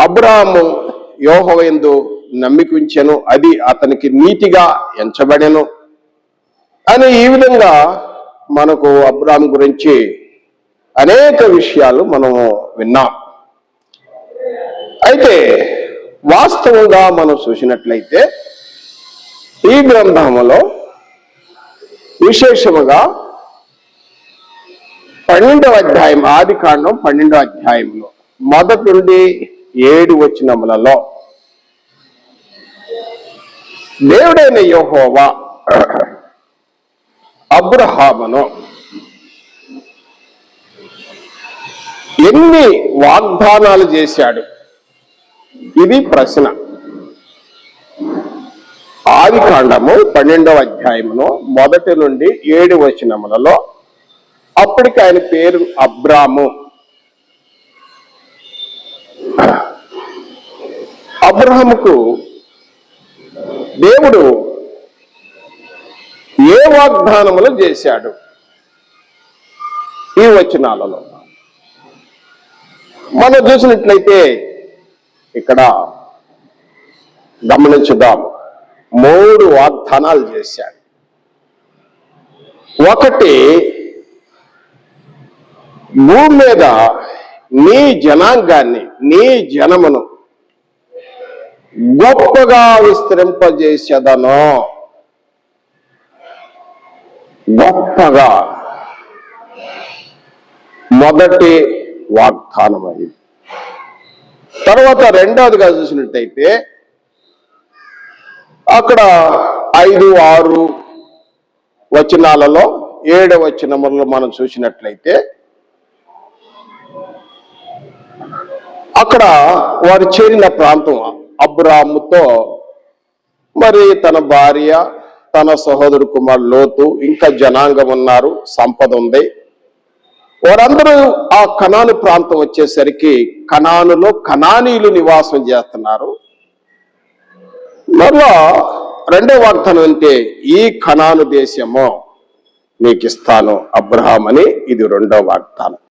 అబ్రాహాము యెహోవా యందు నమ్మిక ఉంచెను, అది అతనికి నీతిగా ఎంచబడెను అని ఈ విధంగా మనకు అబ్రాహాం గురించి అనేక విషయాలు మనము విన్నాం. అయితే వాస్తవంగా మనం చూసినట్లయితే ఈ గ్రంథములో విశేషముగా 12వ అధ్యాయం, ఆదికాండం 12వ అధ్యాయంలో 1 నుండి 7 వచనములలో దేవుడైన యెహోవా అబ్రహామును ఎన్ని వాగ్దానాలు చేశాడు? ఇది ప్రశ్న. ఆదికాండము 12వ అధ్యాయమును 1 నుండి 7 వచనములలో అప్పటికి ఆయన పేరు అబ్రాము. అబ్రహాముకు దేవుడు ఏ వాగ్దానములు చేశాడు? ఈ వచనాలలో మనం చూసినట్లయితే ఇక్కడ గమనించుదాం. 3 వాగ్దానాలు చేశాడు. ఒకటి, భూమి మీద నీ జనాంగాన్ని, నీ జనమును గొప్పగా విస్తరింపజేసేదను. గొప్పగా మొదటి వాగ్దానం అయింది. తర్వాత రెండవదిగా చూసినట్టయితే అక్కడ 5, 6 వచనాలలో 7వ వచనములలో మనం చూసినట్లయితే అక్కడ వారు చేరిన ప్రాంతం అబ్రాముతో మరి తన భార్య, తన సహోదరు కుమారుడు లోతు, ఇంకా జనాంగం ఉన్నారు, సంపద ఉంది. వారందరూ ఆ కనాను ప్రాంతం వచ్చేసరికి కనానులో కనానీయులు నివాసం చేస్తున్నారు. మరలా రెండో వాగ్దానం అంటే ఈ కనాను దేశము నీకు ఇస్తాను అబ్రహాం అని, ఇది రెండో వాగ్దానం.